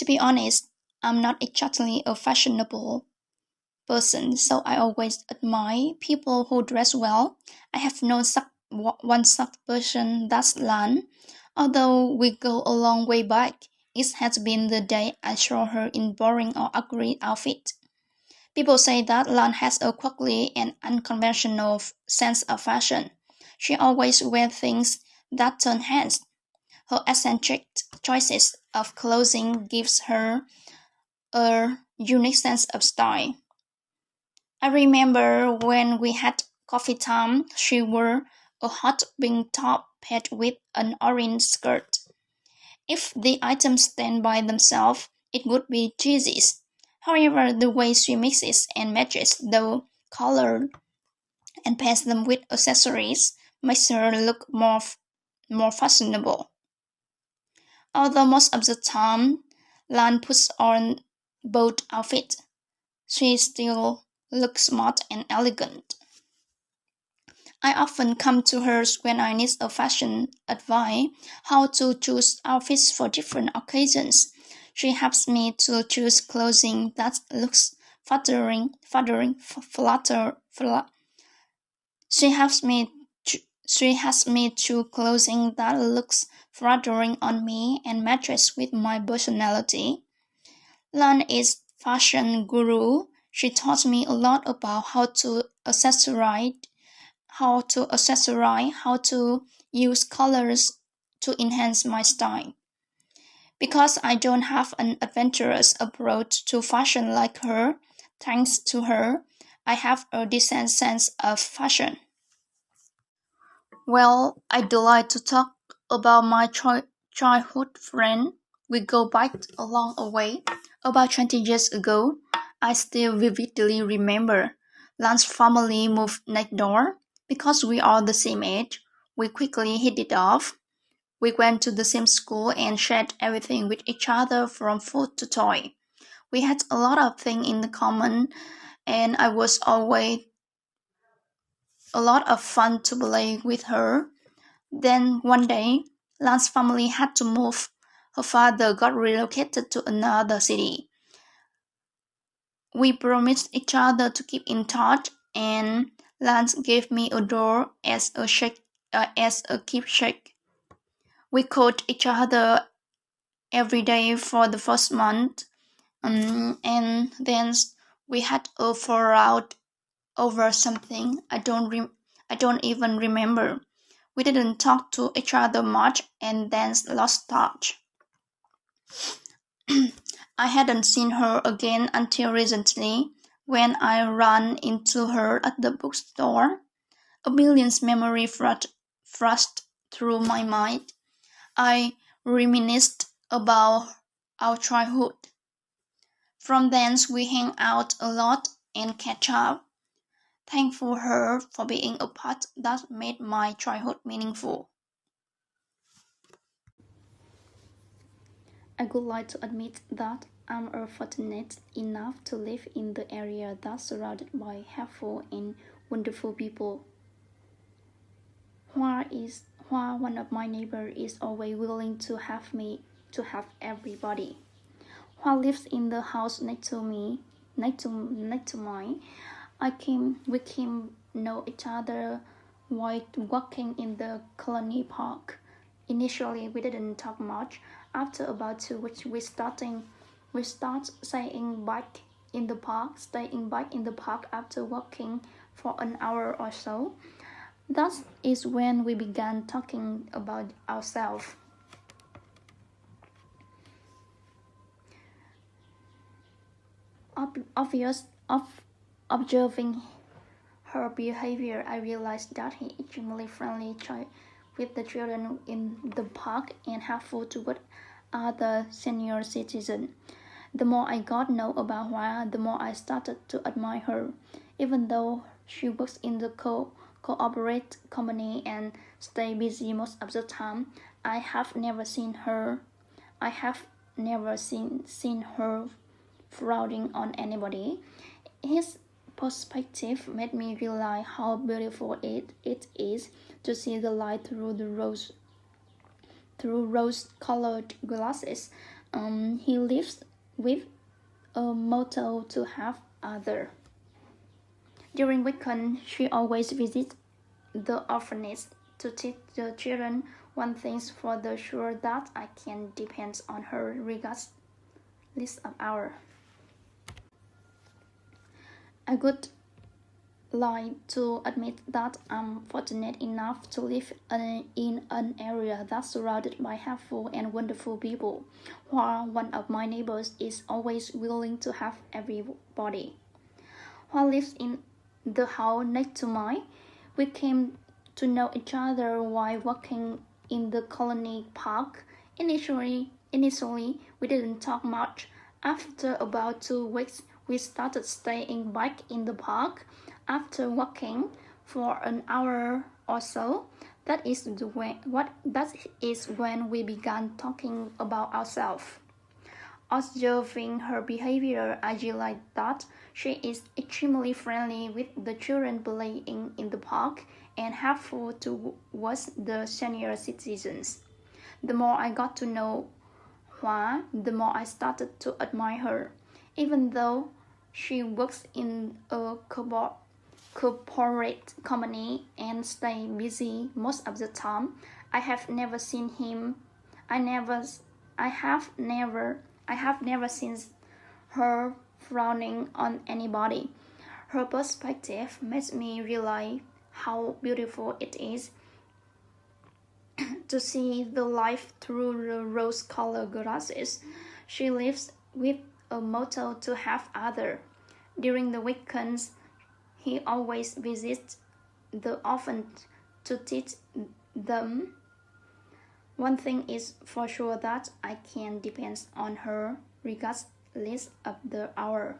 To be honest, I'm not exactly a fashionable person, so I always admire people who dress well. I have known one such person, that's Lan. Although we go a long way back, it has been the day I saw her in boring or ugly outfit. People say that Lan has a quirky and unconventional sense of fashion. She always wears things that turn heads. Her eccentric choices of clothing gives her a unique sense of style. I remember when we had coffee time, she wore a hot pink top paired with an orange skirt. If the items stand by themselves, it would be cheesy. However, the way she mixes and matches the color and pairs them with accessories makes her look more fashionable. Although most of the time Lan puts on both outfits, she still looks smart and elegant. I often come to her when I need a fashion advice, how to choose outfits for different occasions. She helps me to choose clothing that looks flattering, she helps me she has me choose clothing that looks flattering on me and matches with my personality. Lan is fashion guru. She taught me a lot about how to use colors to enhance my style. Because I don't have an adventurous approach to fashion like her, thanks to her, I have a decent sense of fashion. Well, I would like to talk about my childhood friend. We go back a long way. About 20 years ago, I still vividly remember Lan's family moved next door. Because we are the same age, we quickly hit it off. We went to the same school and shared everything with each other from food to toy. We had a lot of things in common, and I was always a lot of fun to play with her. Then one day, Lan's family had to move. Her father got relocated to another city. We promised each other to keep in touch, and Lance gave me a doll as a keepsake. We called each other every day for the first month, and then we had a fallout over something I don't even remember. We didn't talk to each other much and then lost touch. I hadn't seen her again until recently when I ran into her at the bookstore. A million memories flashed through my mind. I reminisced about our childhood. From thence we hang out a lot and catch up. Thankful her for being a part that made my childhood meaningful. I would like to admit that I'm fortunate enough to live in the area that's surrounded by helpful and wonderful people. While one of my neighbors is always willing to help everybody. While lives in the house next to mine, we came know each other while walking in the colony park. Initially, we didn't talk much. After about 2 weeks, we start staying back in the park after walking for an hour or so. That is when we began talking about ourselves. Obvious of observing her behavior, I realized that he is extremely friendly with the children in the park and helpful toward other senior citizens. The more I got to know about her, the more I started to admire her. Even though she works in the corporate company and stay busy most of the time, I have never seen her frowning on anybody. His perspective made me realize how beautiful it is to see the light through rose colored glasses. He lives with a motto to have other. During weekend, she always visits the orphanage to teach the children one thing for the sure that I can depend on her regardless of hour. I would like to admit that I'm fortunate enough to live in an area that's surrounded by helpful and wonderful people, while one of my neighbors is always willing to help everybody. While lives in the house next to mine, we came to know each other while walking in the colony park. Initially, we didn't talk much. After about 2 weeks, we started staying back in the park. After walking for an hour or so, that is when we began talking about ourselves. Observing her behavior, I realized that she is extremely friendly with the children playing in the park and helpful towards the senior citizens. The more I got to know Hua, the more I started to admire her. Even though she works in a corporate company and stay busy most of the time, I have never seen him. I never, I have never seen her frowning on anybody. Her perspective makes me realize how beautiful it is to see the life through the rose-colored glasses. She lives with a motto to have other. During the weekends, he always visits the orphans to teach them. One thing is for sure that I can depend on her regardless of the hour.